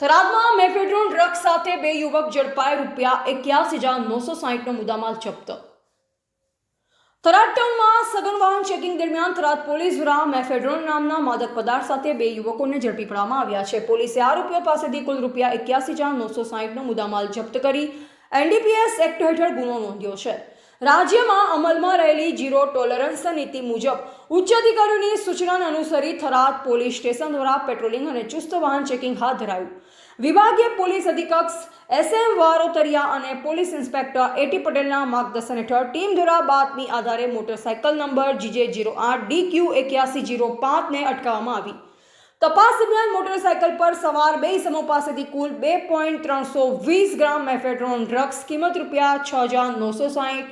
થરાદમાં mephedrone drugs સાથે બે યુવક ઝડપાઈ ₹81,960નો મુદ્દામાલ જપ્ત। થરાદ ટાઉનમાં સઘન વાહન ચેકિંગ દરમિયાન થરાદ પોલીસ દ્વારા મેફેડ્રોન નામના માદક પદાર્થ સાથે બે યુવકોને ઝડપી પાડવામાં આવ્યા છે। પોલીસે આરોપીઓ પાસેથી કુલ ₹81,960નો મુદ્દામાલ જપ્ત કરી એનડીપીએસ એક્ટ હેઠળ ગુનો નોંધ્યો છે। રાજ્યમાં અમલમાં રહેલી ઝીરો ટોલરન્સ નીતિ મુજબ ઉચ્ચ અધિકારીઓની સૂચનાને અનુસરી થરાદ પોલીસ સ્ટેશન દ્વારા પેટ્રોલિંગ અને ચુસ્ત વાહન ચેકિંગ હાથ ધરાયું। વિભાગીય પોલીસ અધિક્ષક SM વારોતરિયા અને પોલીસ ઇન્સ્પેક્ટર AT પટેલના માર્ગદર્શન હેઠળ ટીમ દ્વારા બાતમી આધારે મોટરસાયકલ નંબર GJ08DQ8105ને અટકાવવામાં આવી। તપાસ દરમિયાન મોટરસાયકલ પર સવાર બે ઇસમો પાસેથી કુલ 2.320 ગ્રામ મેફેડ્રોન ડ્રગ્સ કિંમત ₹6,960,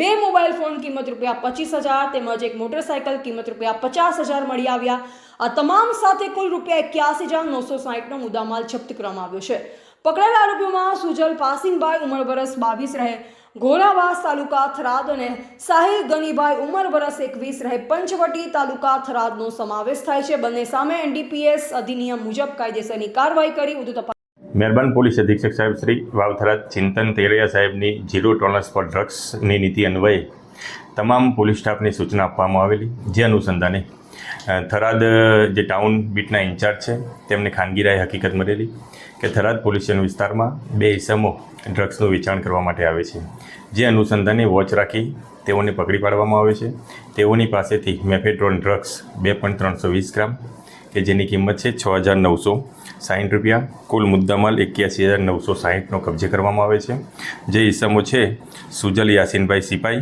બે મોબાઈલ ફોન કિંમત ₹25,000 તેમજ એક મોટરસાયકલ કિંમત ₹50,000 મળી આવ્યા। આ તમામ સાથે કુલ ₹81,960નો મુદ્દામાલ જપ્ત કરવામાં આવ્યો છે। પકડાયેલા આરોપીઓમાં સુજલ પાસિંગભાઈ ઉંમર વર્ષ 22 રહે ઘોરાવાસ તાલુકા થરાદ અને સાહિલ ગનીભાઈ ઉંમર વર્ષ 21 રહે પંચવટી તાલુકા થરાદનો સમાવેશ થાય છે। બંને સામે એનડીપીએસ અધિનિયમ મુજબ કાયદેસરની કાર્યવાહી કરી વધુ તપાસ। મહેરબાન પોલીસ અધિક્ષક સાહેબ શ્રી વાવથરાદ ચિંતન તેરૈયા સાહેબની ઝીરો ટોલરન્સ ફોર ડ્રગ્સની નીતિ અન્વયે તમામ પોલીસ સ્ટાફને સૂચના આપવામાં આવેલી, જે અનુસંધાને થરાદ જે ટાઉન બીટના ઇન્ચાર્જ છે તેમને ખાનગી રાહે હકીકત મળેલી કે થરાદ પોલીસ સ્ટેશન વિસ્તારમાં બે ઇસમો ડ્રગ્સનું વેચાણ કરવા માટે આવે છે, જે અનુસંધાને વોચ રાખી તેઓને પકડી પાડવામાં આવે છે। તેઓની પાસેથી મેફેડ્રોન ડ્રગ્સ 2.320 ગ્રામ કે જેની કિંમત છે ₹6,960, કુલ મુદ્દામાલ ₹81,960નો કબજે કરવામાં આવે છે। જે ઇસમો છે સુજલ યાસીનભાઈ સિપાઈ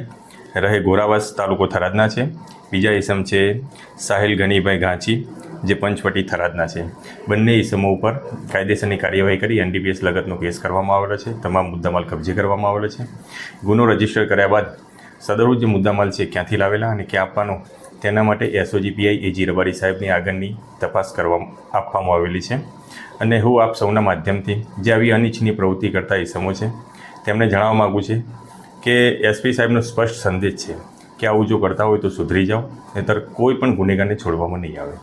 રહે ગોરાવાસ તાલુકો થરાદના છે, બીજા ઇસમ છે સાહિલ ગનીભાઈ ઘાંચી જે પંચવટી થરાદના છે। બંને ઇસમો ઉપર કાયદેસરની કાર્યવાહી કરી એનડીપીએસ લગતનો કેસ કરવામાં આવેલો છે। તમામ મુદ્દામાલ કબજે કરવામાં આવેલો છે। ગુનો રજીસ્ટર કર્યા બાદ સદરુ જે મુદ્દામાલ છે ક્યાંથી લાવેલા અને ક્યાં આપવાનો તેના માટે SOG PI AG રબારી સાહેબની આગળની તપાસ આપવામાં આવેલી છે। અને હું આપ સૌના માધ્યમથી જે આવી અનિચ્છનીય પ્રવૃત્તિ કરતા ઇસમો છે તેમને જણાવવા માગું છું કે SP સાહેબનો સ્પષ્ટ સંદેશ છે કે આવું જો કરતા હોય તો સુધરી જાઓ, નહીંતર કોઈ પણ ગુનેગારને છોડવામાં નહીં આવે।